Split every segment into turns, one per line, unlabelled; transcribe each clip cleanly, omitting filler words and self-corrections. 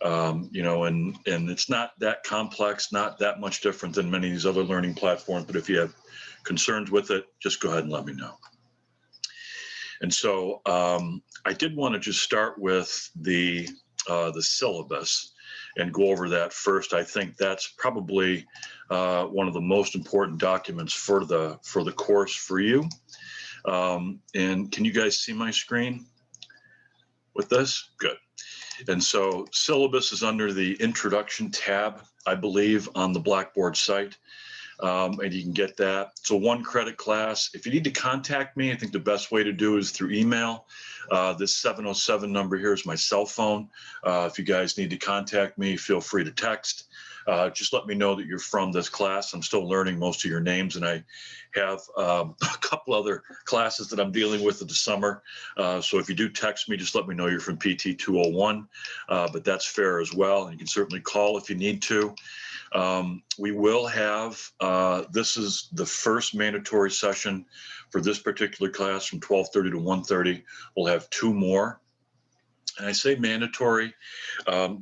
You know, and it's not that complex, not that much different than many of these other learning platforms. But if you have concerns with it, just go ahead and let me know. And so I did want to just start with the syllabus and go over that first. I think that's probably one of the most important documents for the course for you. And can you guys see my screen with this? Good. And so syllabus is under the introduction tab, I believe, on the Blackboard site. And you can get that. It's a 1-credit class. If you need to contact me, I think the best way to do is through email. This 707 number here is my cell phone. If you guys need to contact me, feel free to text. Just let me know that you're from this class. I'm still learning most of your names, and I have a couple other classes that I'm dealing with in the summer. So if you do text me, just let me know you're from PT 201, but that's fair as well. And you can certainly call if you need to. We will have, this is the first mandatory session for this particular class from 12:30 to 1:30. We'll have 2 more. And I say mandatory.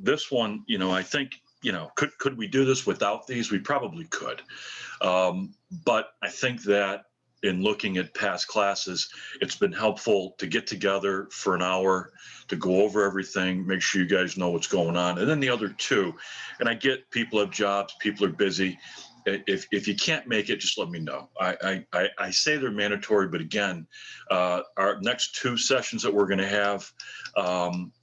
This one, you know, I think, you know, could we do this without these? We probably could. But I think that in looking at past classes, it's been helpful to get together for an hour to go over everything, make sure you guys know what's going on. And then the other 2, and I get people have jobs, people are busy. If you can't make it, just let me know. I say they're mandatory, but again, our next 2 sessions that we're going to have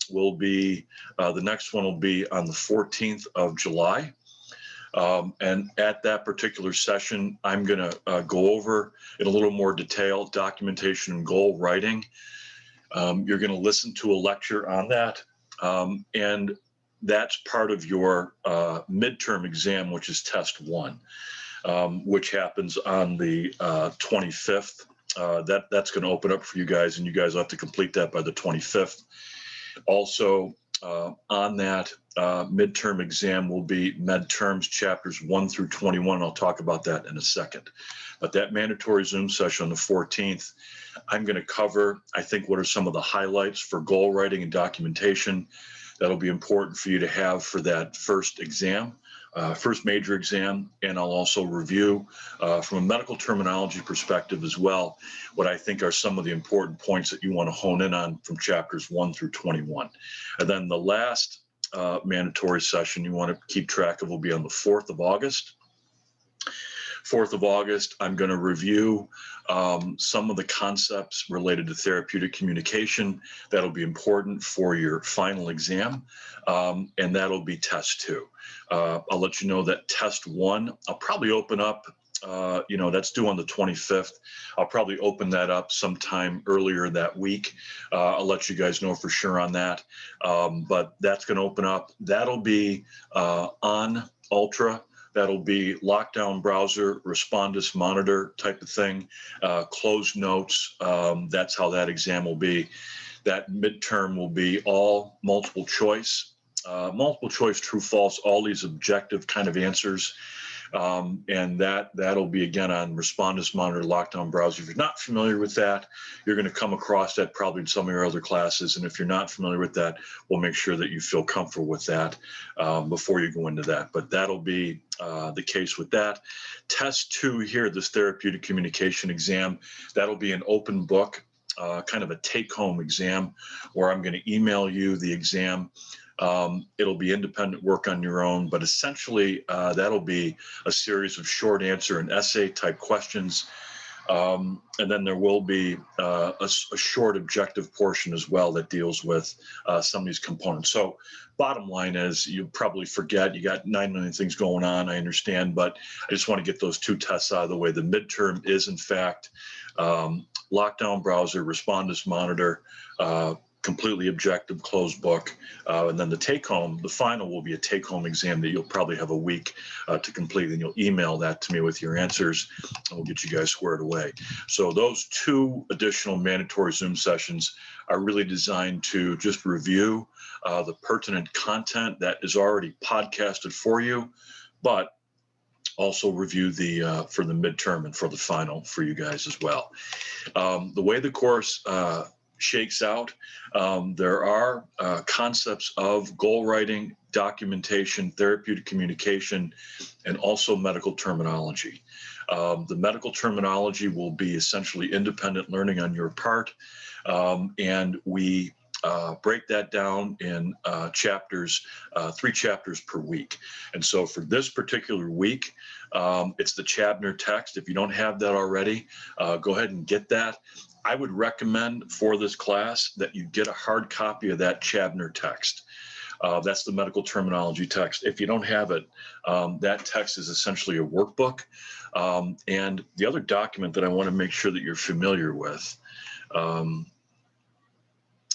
will be, the next one will be on the 14th of July. And at that particular session, I'm going to go over in a little more detail documentation and goal writing. You're going to listen to a lecture on that. And that's part of your midterm exam, which is test 1, which happens on the 25th. That's going to open up for you guys, and you guys will have to complete that by the 25th. Also, on that midterm exam will be midterms chapters 1 through 21. I'll talk about that in a second. But that mandatory Zoom session on the 14th, I'm going to cover, I think, what are some of the highlights for goal writing and documentation that'll be important for you to have for that first exam, first major exam. And I'll also review from a medical terminology perspective as well, what I think are some of the important points that you want to hone in on from chapters 1 through 21. And then the last mandatory session you want to keep track of will be on the 4th of August. 4th of August, I'm going to review some of the concepts related to therapeutic communication that'll be important for your final exam, and that'll be test 2. I'll let you know that test 1, I'll probably open up, you know, that's due on the 25th. I'll probably open that up sometime earlier that week. I'll let you guys know for sure on that, but that's going to open up. That'll be on Ultra. That'll be lockdown browser, Respondus monitor type of thing, closed notes. That's how that exam will be. That midterm will be all multiple choice, true, false, all these objective kind of answers. And that'll be, again, on Respondus monitor, lockdown browser. If you're not familiar with that, you're going to come across that probably in some of your other classes. And if you're not familiar with that, we'll make sure that you feel comfortable with that before you go into that. But that'll be the case with that. Test 2 here, this therapeutic communication exam, that'll be an open book, kind of a take-home exam where I'm going to email you the exam. It'll be independent work on your own, but essentially that'll be a series of short answer and essay type questions. And then there will be a short objective portion as well that deals with some of these components. So bottom line is, you probably forget, you got 9 million things going on, I understand, but I just want to get those 2 tests out of the way. The midterm is, in fact, lockdown browser, Respondus monitor, completely objective, closed book, and then the take-home, the final will be a take-home exam that you'll probably have a week to complete, and you'll email that to me with your answers, and we'll get you guys squared away. So those 2 additional mandatory Zoom sessions are really designed to just review the pertinent content that is already podcasted for you, but also review the for the midterm and for the final for you guys as well. The way the course shakes out. There are concepts of goal writing, documentation, therapeutic communication, and also medical terminology. The medical terminology will be essentially independent learning on your part, and we break that down in chapters, 3 chapters per week. And so for this particular week, it's the Chabner text. If you don't have that already, go ahead and get that. I would recommend for this class that you get a hard copy of that Chabner text. That's the medical terminology text. If you don't have it, that text is essentially a workbook. And the other document that I want to make sure that you're familiar with,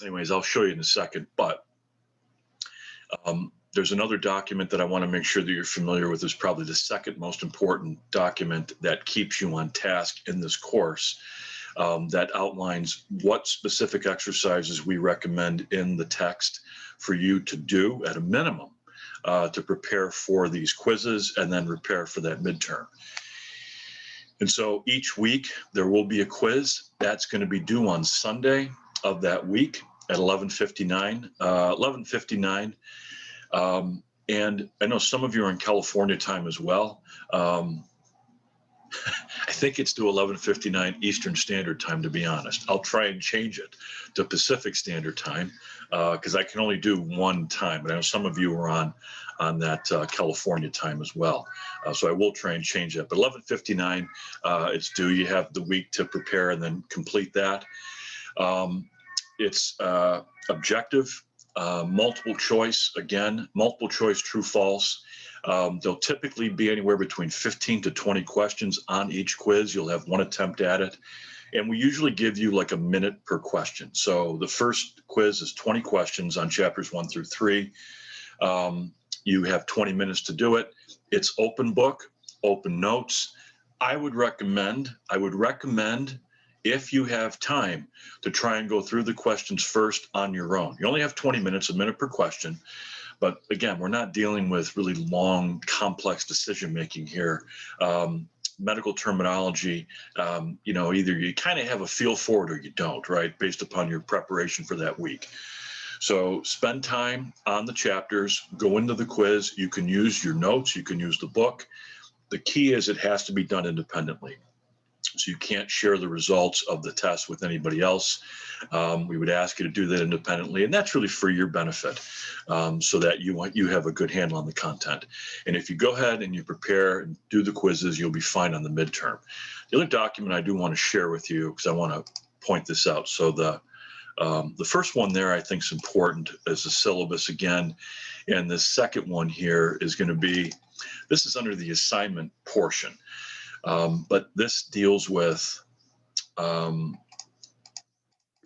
anyways, I'll show you in a second, but there's another document that I want to make sure that you're familiar with. Is probably the second most important document that keeps you on task in this course, that outlines what specific exercises we recommend in the text for you to do at a minimum to prepare for these quizzes and then prepare for that midterm. And so each week there will be a quiz that's going to be due on Sunday of that week at 11:59. And I know some of you are in California time as well. I think it's due 11:59 Eastern Standard Time, to be honest. I'll try and change it to Pacific Standard Time because I can only do one time. But I know some of you are on that California time as well. So I will try and change that. But 11:59, it's due. You have the week to prepare and then complete that. It's objective, multiple choice, again, multiple choice, true, false. There'll typically be anywhere between 15 to 20 questions on each quiz. You'll have one attempt at it. And we usually give you like a minute per question. So the first quiz is 20 questions on chapters 1 through 3. You have 20 minutes to do it. It's open book, open notes. I would recommend, if you have time, to try and go through the questions first on your own. You only have 20 minutes, a minute per question. But again, we're not dealing with really long, complex decision-making here. Medical terminology, either you kind of have a feel for it or you don't, right? Based upon your preparation for that week. So spend time on the chapters, go into the quiz. You can use your notes, you can use the book. The key is it has to be done independently. So you can't share the results of the test with anybody else. We would ask you to do that independently, and that's really for your benefit, so that you have a good handle on the content. And if you go ahead and you prepare and do the quizzes, you'll be fine on the midterm. The other document I do want to share with you, because I want to point this out. So the first one there I think is important is the syllabus again, and the second one here is going to be, this is under the assignment portion. But this deals with,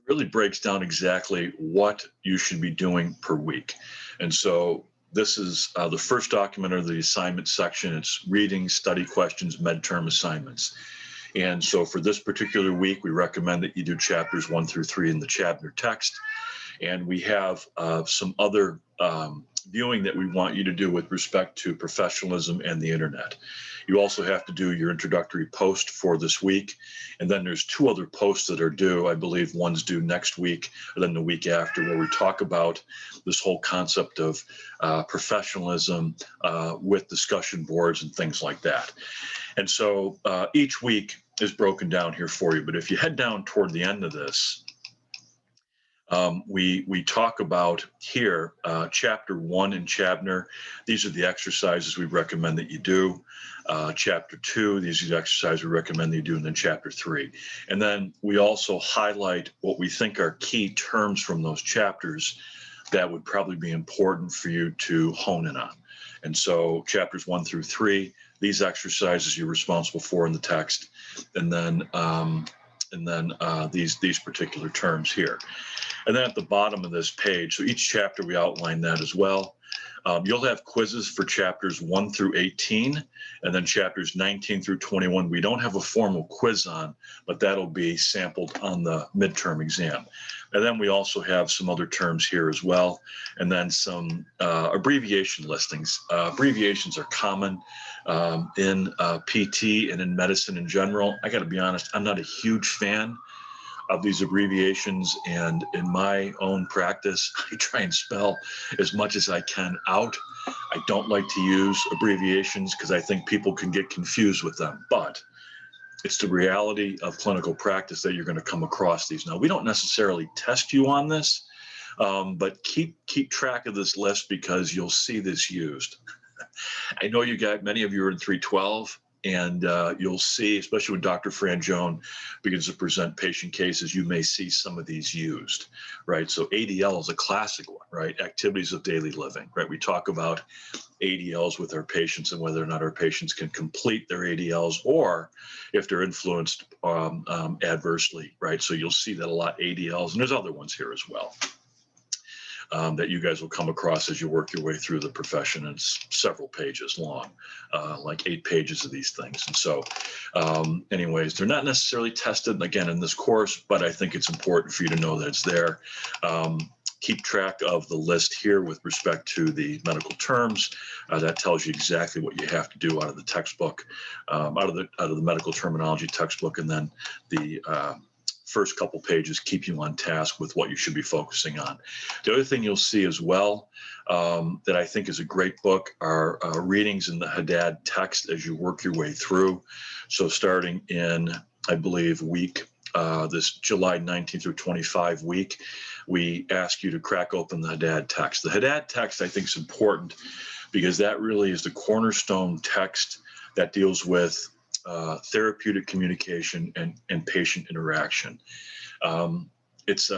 really breaks down exactly what you should be doing per week. And so this is the first document of the assignment section. It's reading, study questions, midterm assignments. And so for this particular week, we recommend that you do chapters 1 through 3 in the Chabner text. And we have some other viewing that we want you to do with respect to professionalism and the internet. You also have to do your introductory post for this week. And then there's 2 other posts that are due. I believe one's due next week, and then the week after, where we talk about this whole concept of professionalism with discussion boards and things like that. And so each week is broken down here for you. But if you head down toward the end of this, we talk about here, chapter 1 in Chabner. These are the exercises we recommend that you do. Chapter 2, these are the exercises we recommend that you do, and then chapter 3. And then we also highlight what we think are key terms from those chapters that would probably be important for you to hone in on. And so chapters 1 through 3, these exercises you're responsible for in the text, and then these particular terms here. And then at the bottom of this page, so each chapter we outline that as well. You'll have quizzes for chapters 1 through 18, and then chapters 19 through 21. We don't have a formal quiz on, but that'll be sampled on the midterm exam. And then we also have some other terms here as well, and then some abbreviation listings. Abbreviations are common in PT and in medicine in general. I got to be honest, I'm not a huge fan of these abbreviations, and in my own practice, I try and spell as much as I can out. I don't like to use abbreviations because I think people can get confused with them, but it's the reality of clinical practice that you're going to come across these. Now, we don't necessarily test you on this, but keep track of this list because you'll see this used. I know you got many of you are in 312, and you'll see, especially when Dr. Frangione begins to present patient cases, you may see some of these used, right? So ADL is a classic one, right? Activities of daily living, right? We talk about ADLs with our patients and whether or not our patients can complete their ADLs or if they're influenced adversely, right? So you'll see that a lot, ADLs, and there's other ones here as well. That you guys will come across as you work your way through the profession. It's several pages long, like 8 pages of these things. And so anyways, they're not necessarily tested, again, in this course, but I think it's important for you to know that it's there. Keep track of the list here with respect to the medical terms. That tells you exactly what you have to do out of the textbook, out of the medical terminology textbook, and then the first couple pages keep you on task with what you should be focusing on. The other thing you'll see as well that I think is a great book are readings in the Haddad text as you work your way through. So starting in, I believe, week, this July 19th through 25 week, we ask you to crack open the Haddad text. The Haddad text I think is important because that really is the cornerstone text that deals with therapeutic communication and patient interaction. It's,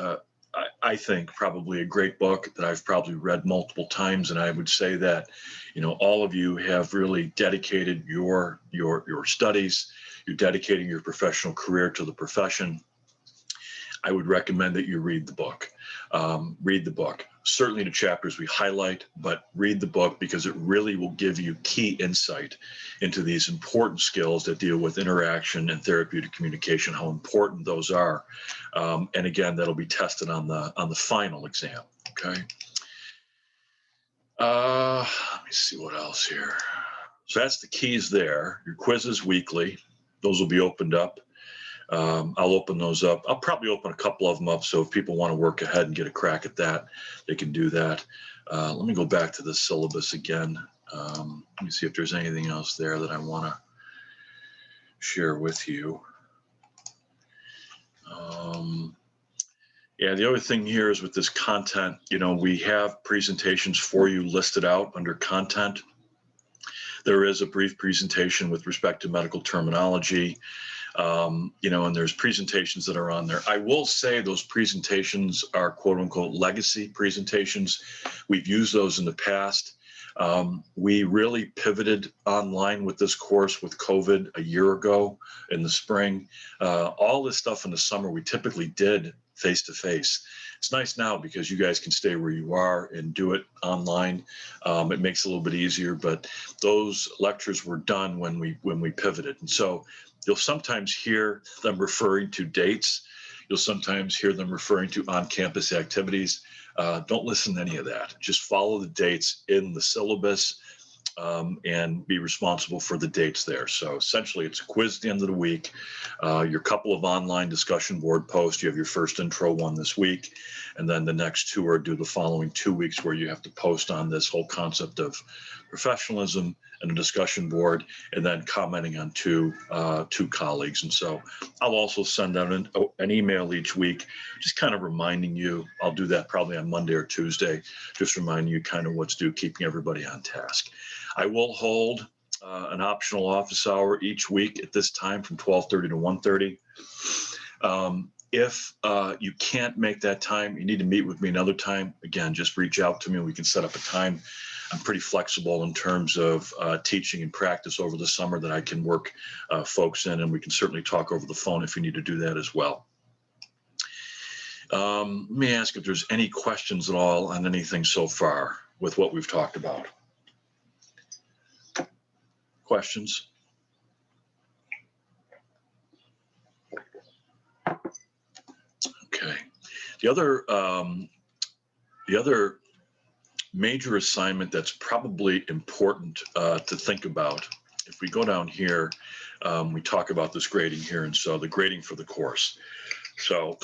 I think, probably a great book that I've probably read multiple times, and I would say that, you know, all of you have really dedicated your studies, you're dedicating your professional career to the profession. I would recommend that you read the book. Read the book. Certainly the chapters we highlight, but read the book because it really will give you key insight into these important skills that deal with interaction and therapeutic communication, how important those are. And again, that'll be tested on the final exam, okay? Let me see what else here. So that's the keys there. Your quizzes weekly. Those will be opened up. I'll open those up. I'll probably open a couple of them up, so if people want to work ahead and get a crack at that, they can do that. Let me go back to the syllabus again. Let me see if there's anything else there that I want to share with you. Yeah, the other thing here is with this content, you know, we have presentations for you listed out under content. There is a brief presentation with respect to medical terminology. You know, and there's presentations that are on there. I will say those presentations are quote unquote legacy presentations. We've used those in the past. We really pivoted online with this course with COVID a year ago in the spring. All this stuff in the summer we typically did face-to-face. It's nice now because you guys can stay where you are and do it online. It makes it a little bit easier, but those lectures were done when we pivoted. And so you'll sometimes hear them referring to dates. You'll sometimes hear them referring to on-campus activities. Don't listen to any of that. Just follow the dates in the syllabus and be responsible for the dates there. So essentially it's a quiz at the end of the week, your couple of online discussion board posts. You have your first intro one this week, and then the next two are due the following 2 weeks where you have to post on this whole concept of professionalism and a discussion board, and then commenting on two colleagues. And so I'll also send out an email each week, just kind of reminding you. I'll do that probably on Monday or Tuesday, just reminding you kind of what's due, keeping everybody on task. I will hold an optional office hour each week at this time from 12:30 to 1:30. If you can't make that time, you need to meet with me another time. Again, just reach out to me and we can set up a time. I'm pretty flexible in terms of teaching and practice over the summer that I can work folks in, and we can certainly talk over the phone if you need to do that as well. Let me ask if there's any questions at all on anything so far with what we've talked about. Questions? Okay. The other major assignment that's probably important to think about, if we go down here, we talk about this grading here, and so the grading for the course. So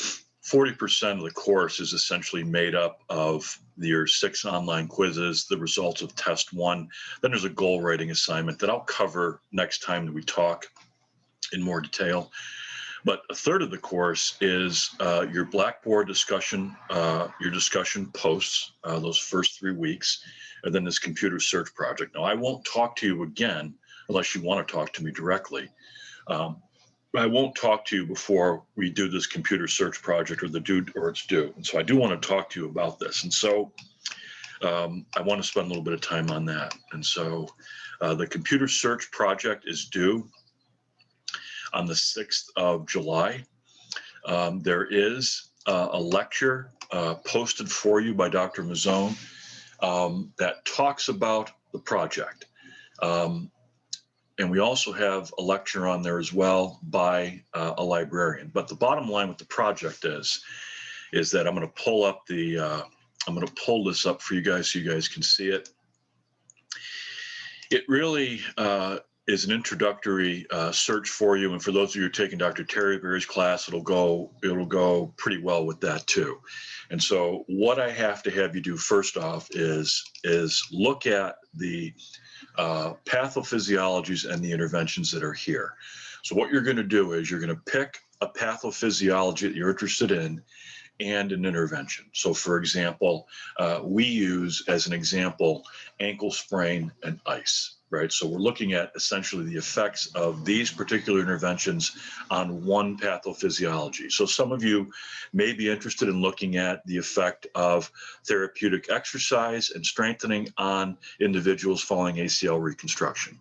40% of the course is essentially made up of your 6 online quizzes, the results of test 1. Then there's a goal rating assignment that I'll cover next time that we talk in more detail. But a third of the course is your Blackboard discussion, your discussion posts, those first 3 weeks, and then this computer search project. Now, I won't talk to you again unless you want to talk to me directly. I won't talk to you before we do this computer search project or it's due. And so I do want to talk to you about this. And so I want to spend a little bit of time on that. And so the computer search project is due on the 6th of July. There is a lecture posted for you by Dr. Mazzone that talks about the project. And we also have a lecture on there as well by a librarian. But the bottom line with the project is that I'm going to pull up I'm going to pull this up for you guys so you guys can see it. It really is an introductory search for you, and for those of you who are taking Dr. Terry Berry's class, it'll go pretty well with that too. And so what I have to have you do first off is look at the pathophysiologies and the interventions that are here. So what you're going to do is you're going to pick a pathophysiology that you're interested in and an intervention. So for example, we use as an example ankle sprain and ice, right? So we're looking at essentially the effects of these particular interventions on one pathophysiology. So some of you may be interested in looking at the effect of therapeutic exercise and strengthening on individuals following ACL reconstruction.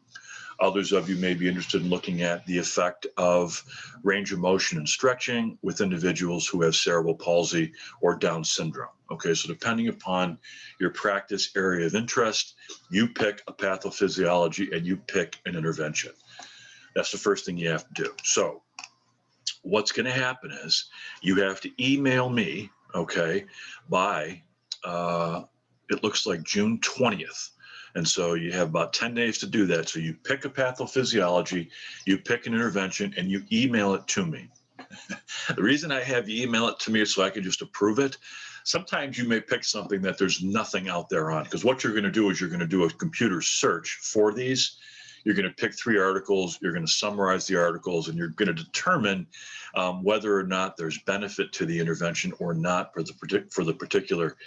Others of you may be interested in looking at the effect of range of motion and stretching with individuals who have cerebral palsy or Down syndrome. Okay, so depending upon your practice area of interest, you pick a pathophysiology and you pick an intervention. That's the first thing you have to do. So what's going to happen is you have to email me, okay, by, it looks like June 20th. And so you have about 10 days to do that. So you pick a pathophysiology, you pick an intervention, and you email it to me. The reason I have you email it to me is so I can just approve it. Sometimes you may pick something that there's nothing out there on, because what you're going to do is you're going to do a computer search for these. You're going to pick 3 articles, you're going to summarize the articles, and you're going to determine whether or not there's benefit to the intervention or not for the particular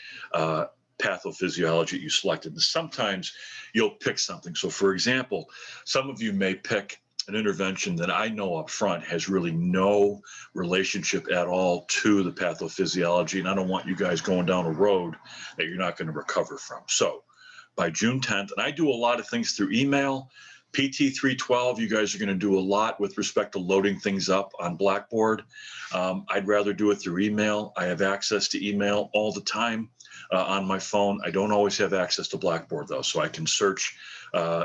pathophysiology you selected. And sometimes you'll pick something. So for example, some of you may pick an intervention that I know up front has really no relationship at all to the pathophysiology, and I don't want you guys going down a road that you're not going to recover from. So by June 10th, and I do a lot of things through email. PT 312, you guys are going to do a lot with respect to loading things up on Blackboard. I'd rather do it through email. I have access to email all the time on my phone. I don't always have access to Blackboard though, so I can search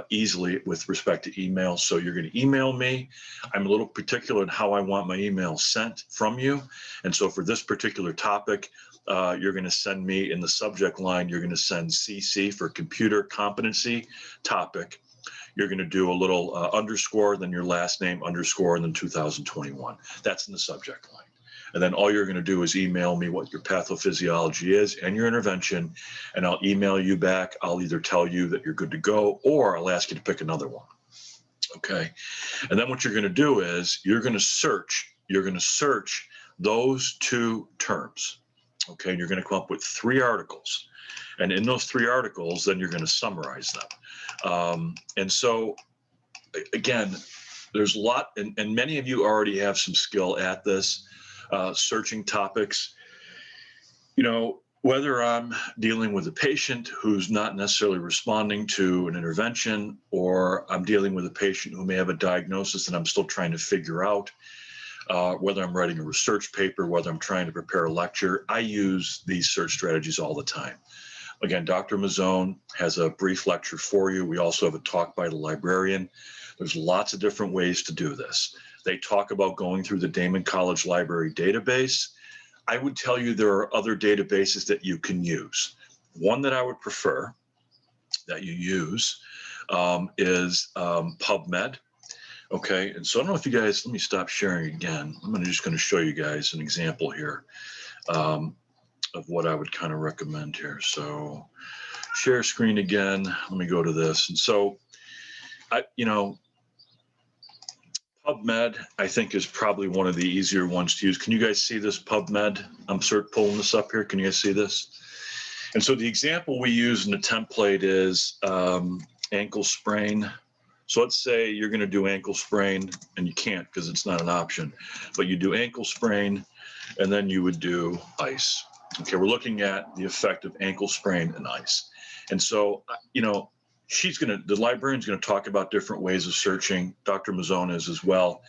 easily with respect to email. So you're going to email me. I'm a little particular in how I want my email sent from you. And so for this particular topic, you're going to send me in the subject line, you're going to send CC for computer competency topic. You're going to do a little underscore, then your last name underscore, and then 2021. That's in the subject line. And then all you're going to do is email me what your pathophysiology is and your intervention, and I'll email you back. I'll either tell you that you're good to go, or I'll ask you to pick another one. Okay. And then what you're going to do is you're going to search those 2 terms. Okay. And you're going to come up with 3 articles. And in those 3 articles, then you're going to summarize them. And so, again, there's a lot, and many of you already have some skill at this, searching topics. You know, whether I'm dealing with a patient who's not necessarily responding to an intervention, or I'm dealing with a patient who may have a diagnosis and I'm still trying to figure out, whether I'm writing a research paper, whether I'm trying to prepare a lecture, I use these search strategies all the time. Again, Dr. Mazzone has a brief lecture for you. We also have a talk by the librarian. There's lots of different ways to do this. They talk about going through the Damon College Library database. I would tell you there are other databases that you can use. One that I would prefer that you use is Pubmed. Okay, and so I don't know if you guys, let me stop sharing again. I'm just going to show you guys an example here of what I would kind of recommend here. So share screen again. Let me go to this. And so, PubMed, I think, is probably one of the easier ones to use. Can you guys see this PubMed? I'm pulling this up here. Can you guys see this? And so the example we use in the template is ankle sprain. So let's say you're going to do ankle sprain, and you can't because it's not an option, but you do ankle sprain, and then you would do ice. Okay, we're looking at the effect of ankle sprain and ice. And so, the librarian's going to talk about different ways of searching. Dr. Mazzone is as well.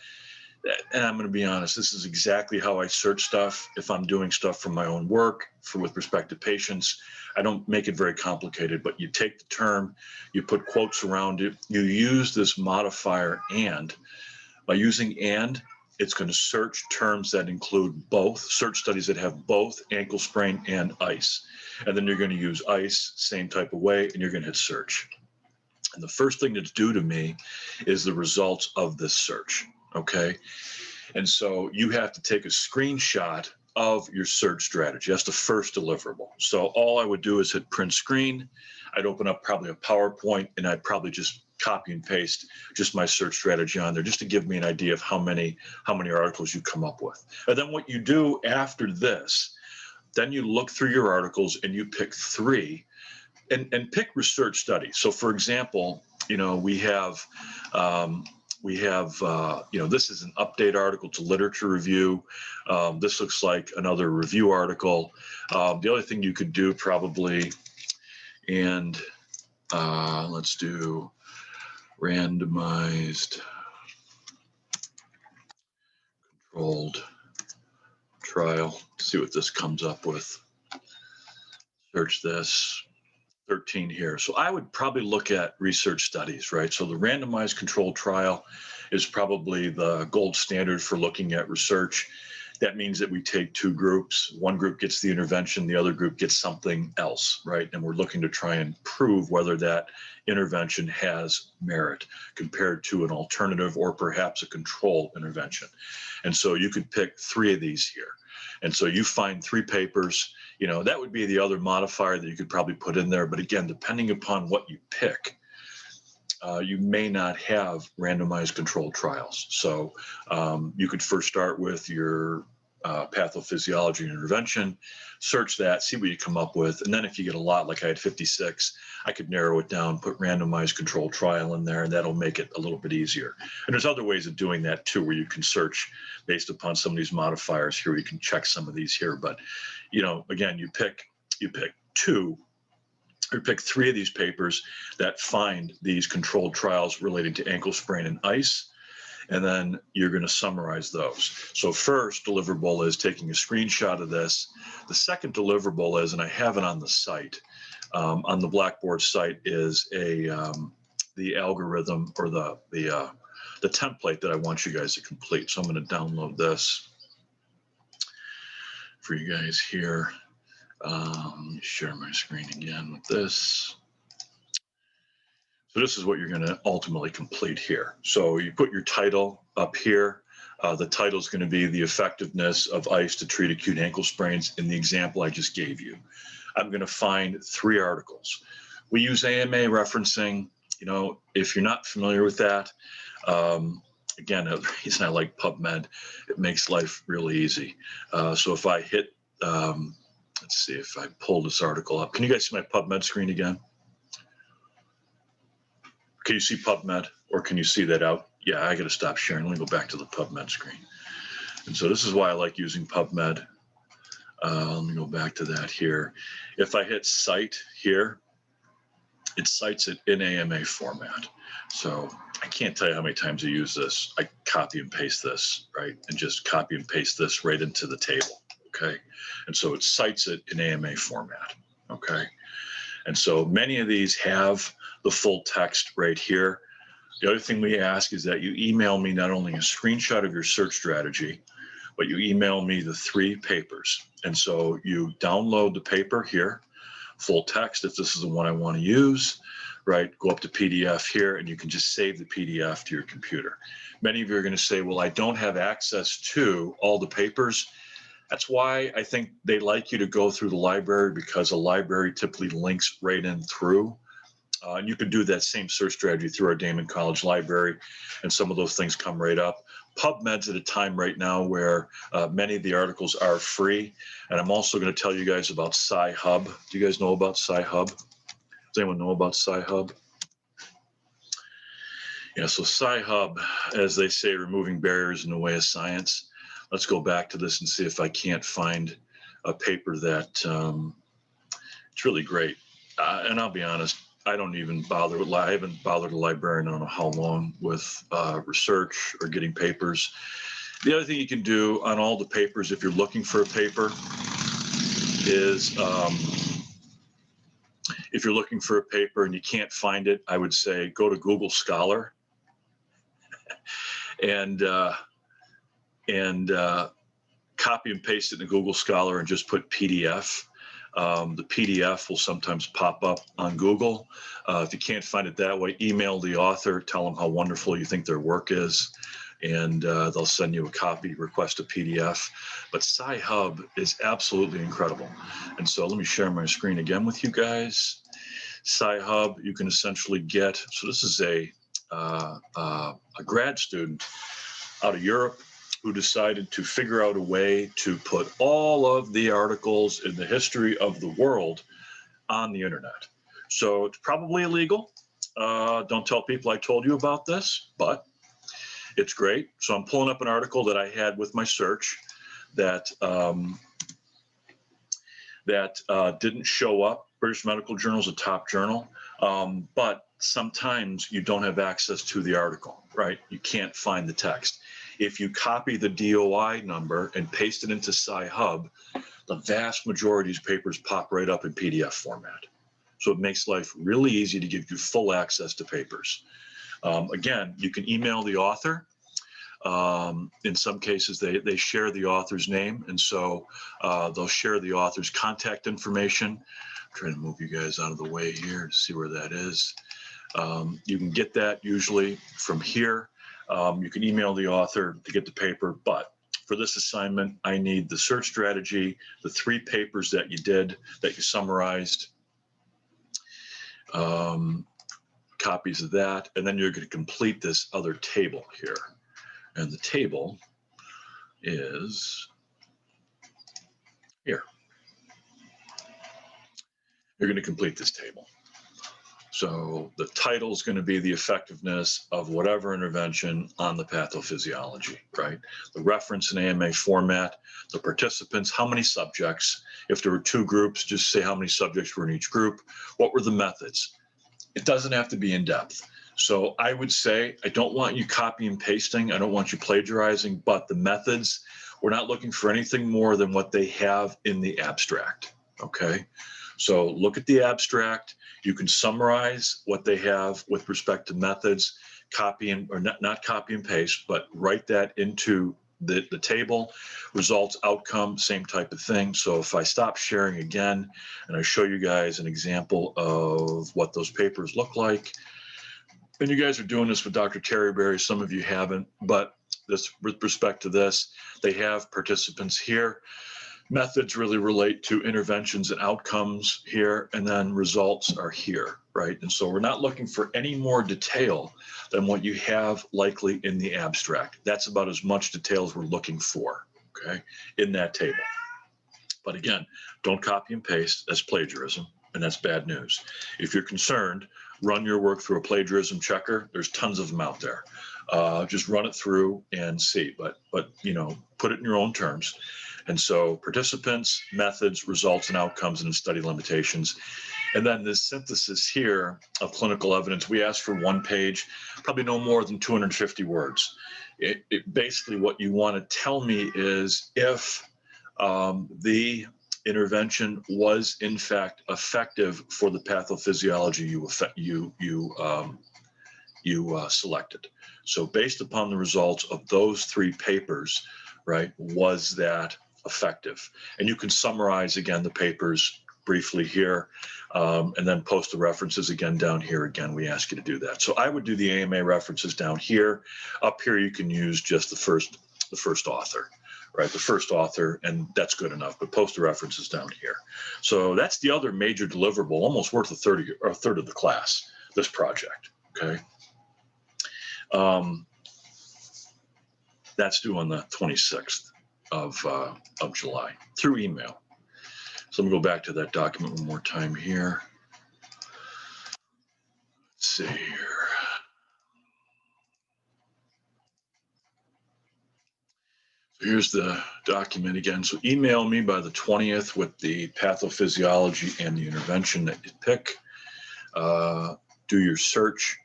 And I'm going to be honest, this is exactly how I search stuff. If I'm doing stuff from my own work with respect to patients, I don't make it very complicated, but you take the term, you put quotes around it, you use this modifier and. By using and, it's going to search terms that include both, search studies that have both ankle sprain and ice. And then you're going to use ice, same type of way, and you're going to hit search. And the first thing that's due to me is the results of this search. Okay. And so you have to take a screenshot of your search strategy. That's the first deliverable. So all I would do is hit print screen. I'd open up probably a PowerPoint, and I'd probably just copy and paste just my search strategy on there, just to give me an idea of how many articles you come up with. And then what you do after this, then you look through your articles and you pick 3 and pick research studies. So for example, we have this is an update article to literature review. This looks like another review article. The other thing you could do probably, and let's do randomized controlled trial. See what this comes up with. Search this. 13 here. So I would probably look at research studies, right? So the randomized controlled trial is probably the gold standard for looking at research. That means that we take 2 groups. One group gets the intervention, the other group gets something else, right? And we're looking to try and prove whether that intervention has merit compared to an alternative or perhaps a control intervention. And so you could pick 3 of these here. And so you find 3 papers, that would be the other modifier that you could probably put in there. But again, depending upon what you pick, you may not have randomized controlled trials. So you could first start with your pathophysiology and intervention, search that, see what you come up with. And then if you get a lot, like I had 56, I could narrow it down, put randomized controlled trial in there, and that'll make it a little bit easier. And there's other ways of doing that too, where you can search based upon some of these modifiers here. You can check some of these here, but again, you pick 2 or pick 3 of these papers that find these controlled trials relating to ankle sprain and ice, and then you're going to summarize those. So first deliverable is taking a screenshot of this. The second deliverable is, and I have it on the site, on the Blackboard site, is the algorithm or the template that I want you guys to complete. So I'm going to download this for you guys here. Let me share my screen again with this. So this is what you're going to ultimately complete here. So you put your title up here. The title is going to be the effectiveness of ice to treat acute ankle sprains in the example I just gave you. I'm going to find 3 articles. We use AMA referencing. If you're not familiar with that, again, the reason I like PubMed, it makes life really easy. So if I hit, let's see if I pull this article up. Can you guys see my PubMed screen again? Can you see PubMed, or can you see that out? Yeah, I got to stop sharing. Let me go back to the PubMed screen. And so this is why I like using PubMed. Let me go back to that here. If I hit cite here, it cites it in AMA format. So I can't tell you how many times I use this. I copy and paste this, right? And just copy and paste this right into the table, okay? And so it cites it in AMA format, okay? And so many of these have the full text right here. The other thing we ask is that you email me not only a screenshot of your search strategy, but you email me the 3 papers. And so you download the paper here, full text if this is the one I want to use. right? Go up to PDF here, and you can just save the PDF to your computer. Many of you are going to say, well, I don't have access to all the papers. That's why I think they like you to go through the library, because a library typically links right in through. And you can do that same search strategy through our Damon College library, and some of those things come right up. PubMed's at a time right now where many of the articles are free. And I'm also going to tell you guys about Syllabus. Do you guys know about Syllabus? Does anyone know about Syllabus? Yeah, so Syllabus, as they say, removing barriers in the way of science. Let's go back to this and see if I can't find a paper that it's really great. And I'll be honest, I don't even bother. I haven't bothered a librarian I don't know how long with research or getting papers. The other thing you can do on all the papers, if you're looking for a paper, is if you're looking for a paper and you can't find it, I would say go to Google Scholar and copy and paste it in Google Scholar and just put PDF. The PDF will sometimes pop up on Google. If you can't find it that way, email the author, tell them how wonderful you think their work is, and they'll send you a copy, request a PDF. But Syllabus is absolutely incredible. And so let me share my screen again with you guys. Syllabus, you can essentially get, so this is a grad student out of Europe who decided to figure out a way to put all of the articles in the history of the world on the internet. So it's probably illegal. Don't tell people I told you about this, but it's great. So I'm pulling up an article that I had with my search that didn't show up. British Medical Journal is a top journal, but sometimes you don't have access to the article, right? You can't find the text. If you copy the DOI number and paste it into Syllabus, the vast majority of these papers pop right up in PDF format. So it makes life really easy to give you full access to papers. Again, you can email the author. In some cases, they share the author's name, and so they'll share the author's contact information. I'm trying to move you guys out of the way here to see where that is. You can get that usually from here. You can email the author to get the paper, but for this assignment, I need the search strategy, the 3 papers that you did, that you summarized, copies of that, and then you're going to complete this other table here. And the table is here. You're going to complete this table. So the title is going to be the effectiveness of whatever intervention on the pathophysiology, right? The reference in AMA format, the participants, how many subjects. If there were 2 groups, just say how many subjects were in each group. What were the methods? It doesn't have to be in depth. So I would say, I don't want you copy and pasting. I don't want you plagiarizing, but the methods, we're not looking for anything more than what they have in the abstract, okay? So look at the abstract. You can summarize what they have with respect to methods, copy and, or not copy and paste, but write that into the table. Results, outcome, same type of thing. So if I stop sharing again and I show you guys an example of what those papers look like, and you guys are doing this with Dr. Terryberry, some of you haven't, but this, with respect to this, they have participants here. Methods really relate to interventions and outcomes here, and then results are here, right? And so we're not looking for any more detail than what you have likely in the abstract. That's about as much detail as we're looking for, okay, in that table. But again, don't copy and paste. That's plagiarism, and that's bad news. If you're concerned, run your work through a plagiarism checker. There's tons of them out there. Just run it through and see, but you know, put it in your own terms. And so participants, methods, results and outcomes, and study limitations. And then this synthesis here of clinical evidence, we ask for 1 page, probably no more than 250 words. Basically what you want to tell me is if the intervention was in fact effective for the pathophysiology you selected. So based upon the results of those 3 papers, right, was that effective? And you can summarize again the papers briefly here, and then post the references again down here. Again, we ask you to do that. So I would do the AMA references down here. Up here, you can use just the first author, right? The first author, and that's good enough, but post the references down here. So that's the other major deliverable, almost worth a third of the class, this project, okay? That's due on the 26th of July through email. So let me go back to that document one more time here. Let's see here. So here's the document again. So email me by the 20th with the pathophysiology and the intervention that you pick. Do your search.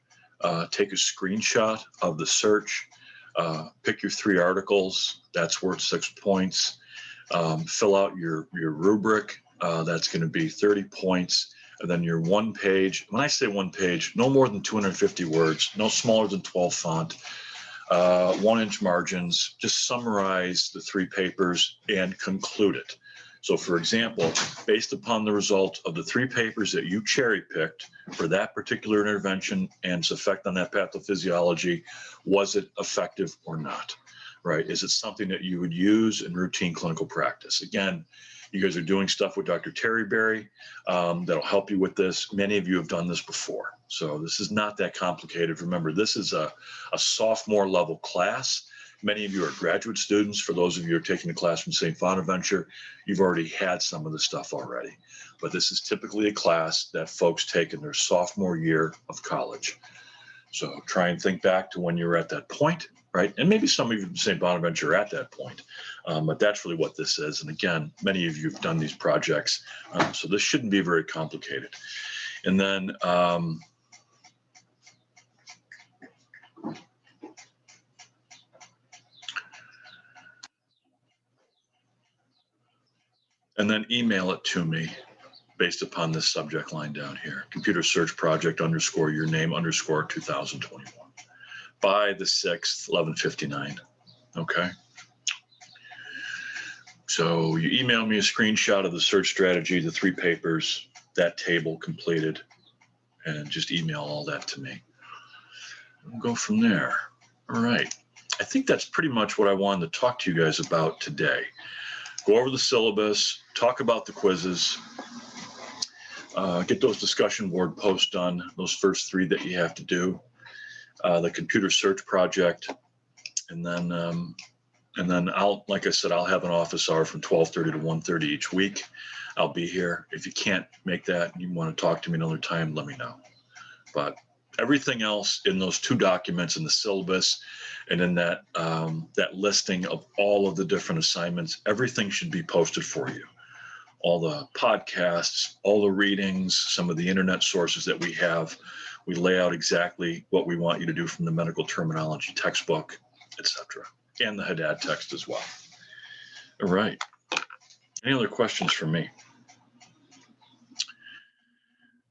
Take a screenshot of the search. Pick your 3 articles. That's worth 6 points. Fill out your rubric. That's going to be 30 points. And then your 1 page. When I say 1 page, no more than 250 words, no smaller than 12 font, 1-inch margins. Just summarize the 3 papers and conclude it. So for example, based upon the result of the 3 papers that you cherry picked for that particular intervention and its effect on that pathophysiology, was it effective or not, right? Is it something that you would use in routine clinical practice? Again, you guys are doing stuff with Dr. Terry Berry that'll help you with this. Many of you have done this before. So this is not that complicated. Remember, this is a sophomore level class. Many of you are graduate students. For those of you who are taking the class from St. Bonaventure, you've already had some of the stuff already. But this is typically a class that folks take in their sophomore year of college. So try and think back to when you were at that point, right? And maybe some of you from St. Bonaventure are at that point. But that's really what this is. And again, many of you have done these projects. So this shouldn't be very complicated. And then email it to me based upon this subject line down here. Computer search project _ your name _ 2021 by the 6th, 11:59. Okay. So you email me a screenshot of the search strategy, the 3 papers, that table completed, and just email all that to me. We'll go from there. All right. I think that's pretty much what I wanted to talk to you guys about today. Go over the syllabus, talk about the quizzes, get those discussion board posts done, those first 3 that you have to do, the computer search project, and then I'll, like I said, I'll have an office hour from 12:30 to 1:30 each week. I'll be here. If you can't make that and you want to talk to me another time, let me know. But everything else in those 2 documents in the syllabus and in that listing of all of the different assignments, everything should be posted for you. All the podcasts, all the readings, some of the internet sources that we have, we lay out exactly what we want you to do from the medical terminology textbook, etc., and the Haddad text as well. All right. Any other questions for me?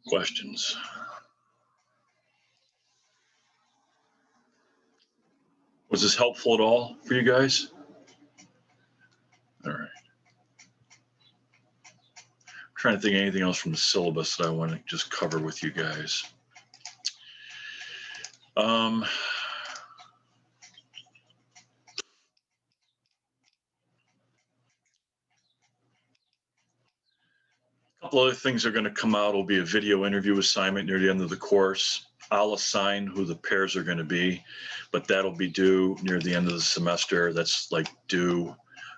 Questions? Was this helpful at all for you guys? All right. I'm trying to think of anything else from the syllabus that I want to just cover with you guys. A couple other things are going to come out. Will be a video interview assignment near the end of the course. I'll assign who the pairs are going to be, but that'll be due near the end of the semester. That's like due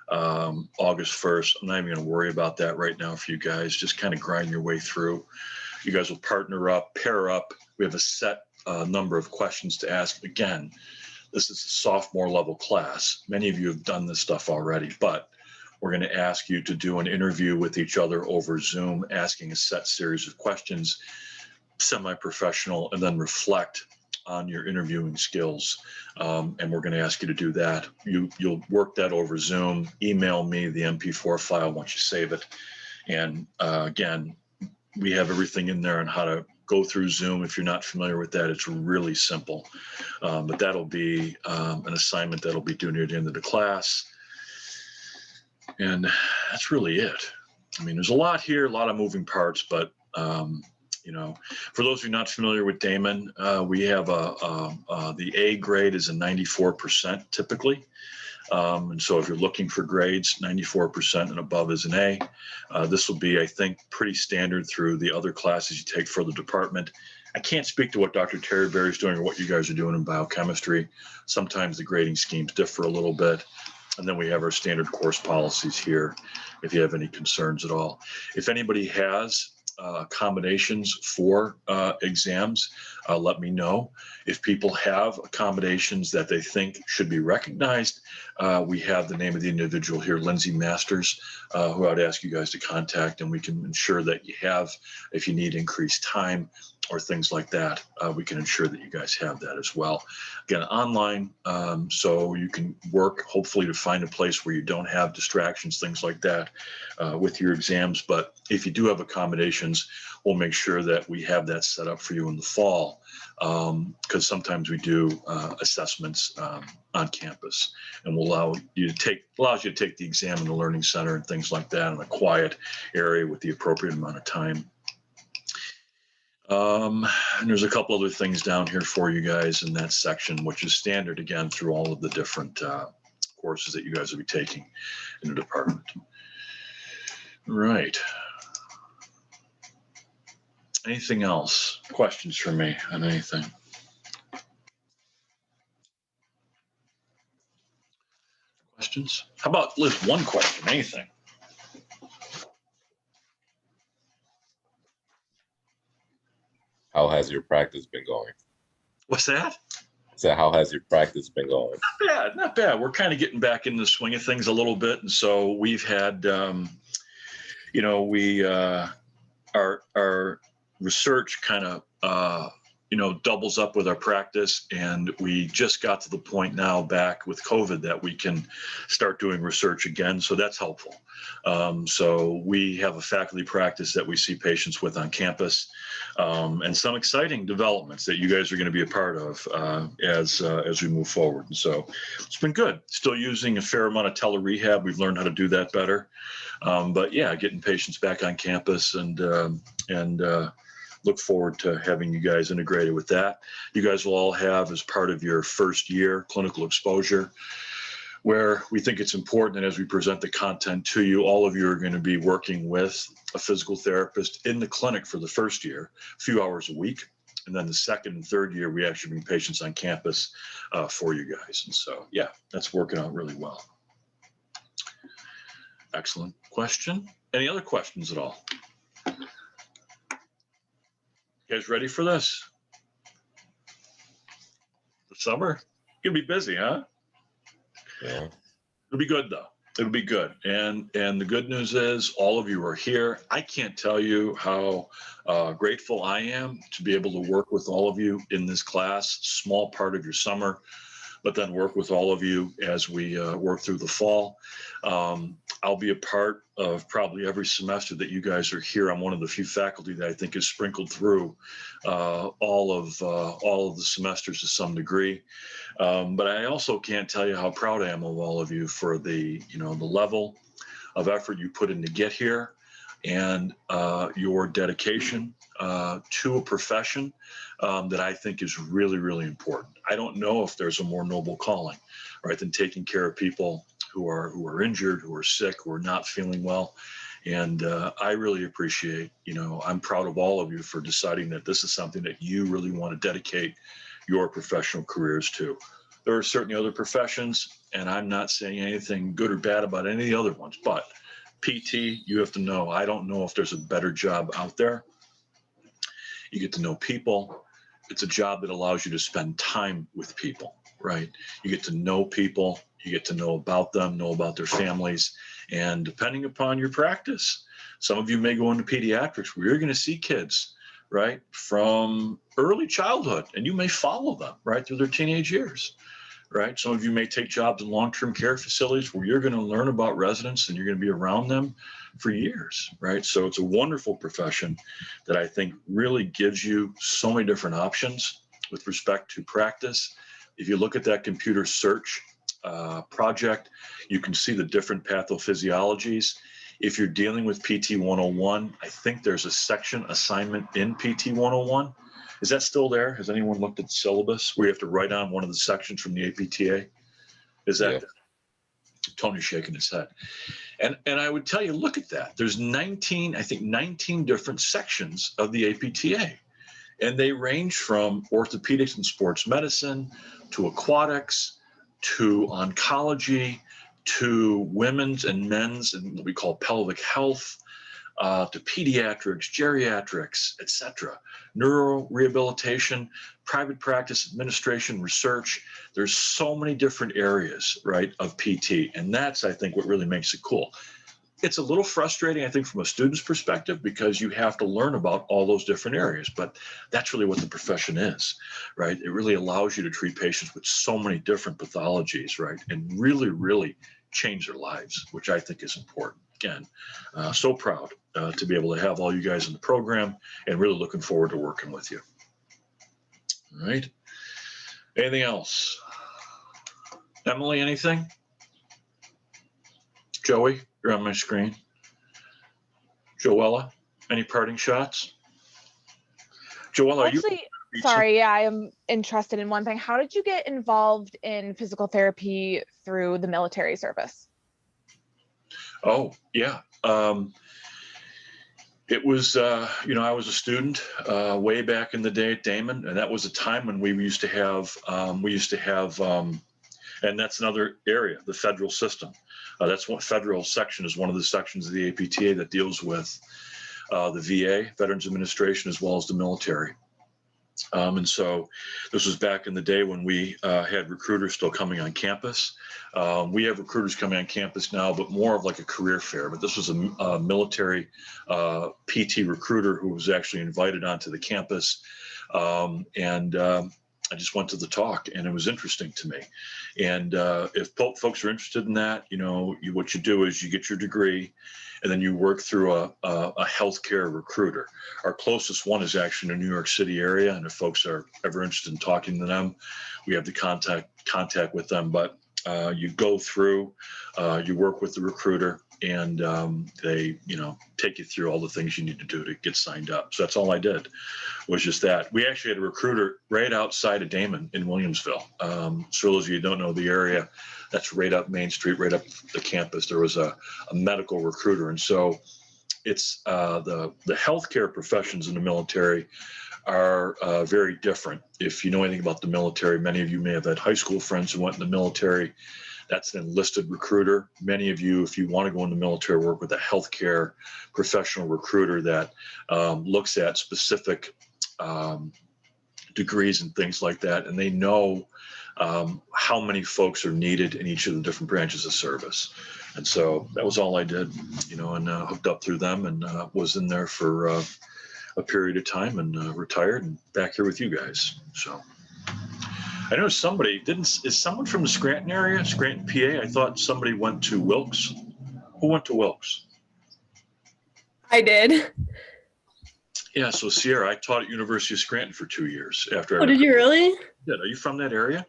August 1st. I'm not even going to worry about that right now for you guys. Just kind of grind your way through. You guys will partner up, pair up. We have a set number of questions to ask. Again, this is a sophomore level class. Many of you have done this stuff already, but we're going to ask you to do an interview with each other over Zoom, asking a set series of questions, semi-professional, and then reflect on your interviewing skills. And we're going to ask you to do that. You'll work that over Zoom. Email me the MP4 file once you save it. And again, we have everything in there on how to go through Zoom. If you're not familiar with that, it's really simple. But that'll be an assignment that'll be due near the end of the class. And that's really it. I mean, there's a lot here, a lot of moving parts, but you know, for those of you not familiar with Damon, we have the A grade is a 94% typically. And so if you're looking for grades, 94% and above is an A. This will be, I think, pretty standard through the other classes you take for the department. I can't speak to what Dr. Terryberry is doing or what you guys are doing in biochemistry. Sometimes the grading schemes differ a little bit. And then we have our standard course policies here if you have any concerns at all. If anybody has accommodations for exams, let me know. If people have accommodations that they think should be recognized, we have the name of the individual here, Lindsay Masters, who I'd ask you guys to contact, and we can ensure that you have, if you need increased time or things like that, we can ensure that you guys have that as well. Again, online, so you can work hopefully to find a place where you don't have distractions, things like that with your exams. But if you do have accommodations, we'll make sure that we have that set up for you in the fall, because sometimes we do assessments on campus, and will allows you to take the exam in the learning center and things like that in a quiet area with the appropriate amount of time. And there's a couple other things down here for you guys in that section, which is standard again through all of the different courses that you guys will be taking in the department. Right. Anything else? Questions for me on anything? Questions? How about at least one question, anything?
How has your practice been going?
What's that?
So how has your practice been going?
Not bad, not bad. We're kind of getting back in the swing of things a little bit. And so we've had, you know, we, our research kind of, you know, doubles up with our practice. And we just got to the point now back with COVID that we can start doing research again. So that's helpful. So we have a faculty practice that we see patients with on campus, and some exciting developments that you guys are going to be a part of as we move forward. And so it's been good. Still using a fair amount of tele-rehab. We've learned how to do that better. But yeah, getting patients back on campus and look forward to having you guys integrated with that. You guys will all have, as part of your first year, clinical exposure, where we think it's important that as we present the content to you, all of you are going to be working with a physical therapist in the clinic for the first year, a few hours a week. And then the second and third year, we actually bring patients on campus for you guys. And so, yeah, that's working out really well. Excellent question. Any other questions at all? You guys ready for this? The summer? Gonna be busy, huh?
Yeah.
It'll be good though. It'll be good. And the good news is all of you are here. I can't tell you how grateful I am to be able to work with all of you in this class, small part of your summer, but then work with all of you as we work through the fall. I'll be a part of probably every semester that you guys are here. I'm one of the few faculty that I think is sprinkled through all of the semesters to some degree. But I also can't tell you how proud I am of all of you for the level of effort you put in to get here, and your dedication to a profession that I think is really, really important. I don't know if there's a more noble calling, right, than taking care of people who are injured, who are sick, who are not feeling well. And I really appreciate, I'm proud of all of you for deciding that this is something that you really want to dedicate your professional careers to. There are certainly other professions, and I'm not saying anything good or bad about any of the other ones, but PT, you have to know, I don't know if there's a better job out there. You get to know people. It's a job that allows you to spend time with people, right? You get to know people. You get to know about them, know about their families. And depending upon your practice, some of you may go into pediatrics where you're going to see kids, right, from early childhood, and you may follow them right through their teenage years, right? Some of you may take jobs in long-term care facilities where you're going to learn about residents and you're going to be around them for years, right? So it's a wonderful profession that I think really gives you so many different options with respect to practice. If you look at that computer search project, you can see the different pathophysiologies. If you're dealing with PT 101, I think there's a section assignment in PT 101. Is that still there? Has anyone looked at the syllabus where you have to write on one of the sections from the APTA? Is that, Tony's shaking his head. And I would tell you, look at that. There's 19 different sections of the APTA. And they range from orthopedics and sports medicine to aquatics to oncology to women's and men's and what we call pelvic health, to pediatrics, geriatrics, etc. Neuro rehabilitation, private practice administration, research. There's so many different areas, right, of PT. And that's, I think, what really makes it cool. It's a little frustrating, I think, from a student's perspective because you have to learn about all those different areas, but that's really what the profession is, right? It really allows you to treat patients with so many different pathologies, right? And really, really change their lives, which I think is important. Again, so proud to be able to have all you guys in the program and really looking forward to working with you. All right. Anything else? Emily, anything? Joey, you're on my screen. Joella, any parting shots? Joella, are you?
Sorry, yeah, I am interested in one thing. How did you get involved in physical therapy through the military service?
Oh, yeah. It was, I was a student way back in the day at Damon, and that was a time when we used to have, and that's another area, the federal system. That's what federal section is one of the sections of the APTA that deals with the VA, Veterans Administration, as well as the military. And so this was back in the day when we had recruiters still coming on campus. We have recruiters coming on campus now, but more of like a career fair. But this was a military PT recruiter who was actually invited onto the campus. I just went to the talk and it was interesting to me. And if folks are interested in that, what you do is you get your degree and then you work through a healthcare recruiter. Our closest one is actually in the New York City area. And if folks are ever interested in talking to them, we have the contact with them. But you go through, you work with the recruiter and they, take you through all the things you need to do to get signed up. So that's all I did was just that. We actually had a recruiter right outside of Damon in Williamsville. So those of you who don't know the area, that's right up Main Street, right up the campus. There was a medical recruiter. And so it's the healthcare professions in the military are very different. If you know anything about the military, many of you may have had high school friends who went in the military. That's an enlisted recruiter. Many of you, if you want to go in the military, work with a healthcare professional recruiter that looks at specific degrees and things like that. And they know how many folks are needed in each of the different branches of service. And so that was all I did, and hooked up through them and was in there for a period of time and retired and back here with you guys. So I know is someone from the Scranton area, Scranton, PA? I thought somebody went to Wilkes. Who went to Wilkes?
I did.
Yeah, so Sierra, I taught at University of Scranton for 2 years after.
Oh, did you really?
Yeah, are you from that area?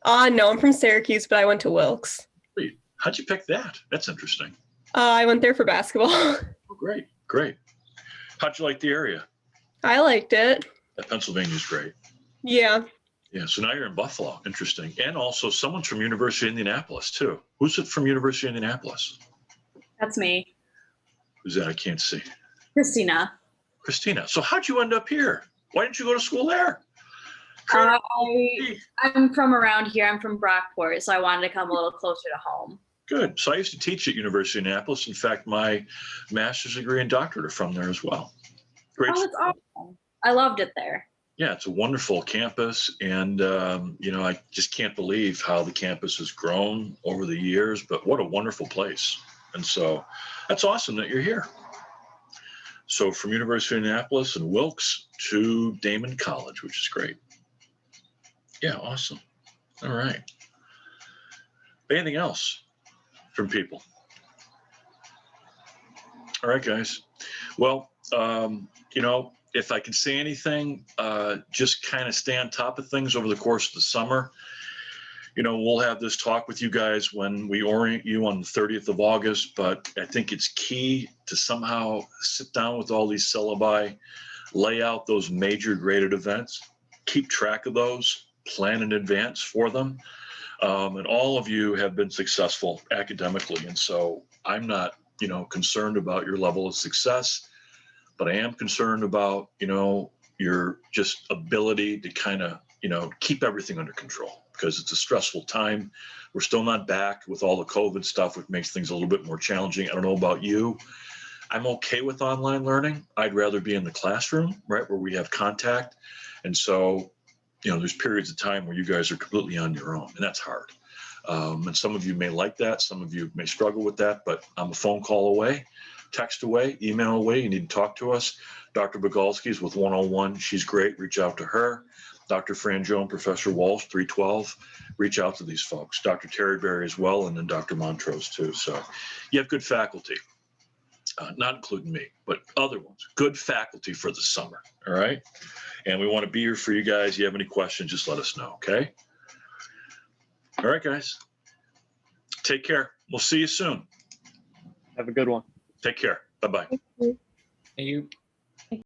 No, I'm from Syracuse, but I went to Wilkes.
Wait, how'd you pick that? That's interesting.
I went there for basketball.
Oh, great. How'd you like the area?
I liked it.
Pennsylvania's great.
Yeah.
Yeah, so now you're in Buffalo. Interesting. And also someone's from University of Indianapolis, too. Who's it from University of Indianapolis?
That's me.
Who's that? I can't see.
Christina.
So how'd you end up here? Why didn't you go to school there?
I'm from around here. I'm from Brockport, so I wanted to come a little closer to home.
Good. So I used to teach at University of Indianapolis. In fact, my master's degree and doctorate are from there as well. Great.
Oh, that's awesome. I loved it there.
Yeah, it's a wonderful campus. And, I just can't believe how the campus has grown over the years, but what a wonderful place. And so that's awesome that you're here. So from University of Indianapolis and Wilkes to Damon College, which is great. Yeah, awesome. All right. Anything else from people? All right, guys. Well, if I can say anything, just kind of stay on top of things over the course of the summer. we'll have this talk with you guys when we orient you on the 30th of August, but I think it's key to somehow sit down with all these syllabi, lay out those major graded events, keep track of those, plan in advance for them. And all of you have been successful academically. And so I'm not, concerned about your level of success, but I am concerned about, your just ability to kind of, keep everything under control, because it's a stressful time. We're still not back with all the COVID stuff, which makes things a little bit more challenging. I don't know about you. I'm okay with online learning. I'd rather be in the classroom, right, where we have contact. And so, there's periods of time where you guys are completely on your own, and that's hard. And some of you may like that. Some of you may struggle with that, but I'm a phone call away, text away, email away. You need to talk to us. Dr. Bogalski's with 101. She's great. Reach out to her. Dr. Franjo and Professor Walsh, 312. Reach out to these folks. Dr. Terryberry as well, and then Dr. Montrose too. So you have good faculty, not including me, but other ones. Good faculty for the summer, all right? And we want to be here for you guys. You have any questions, just let us know, okay? All right, guys. Take care. We'll see you soon.
Have a good one.
Take care. Bye-bye.
You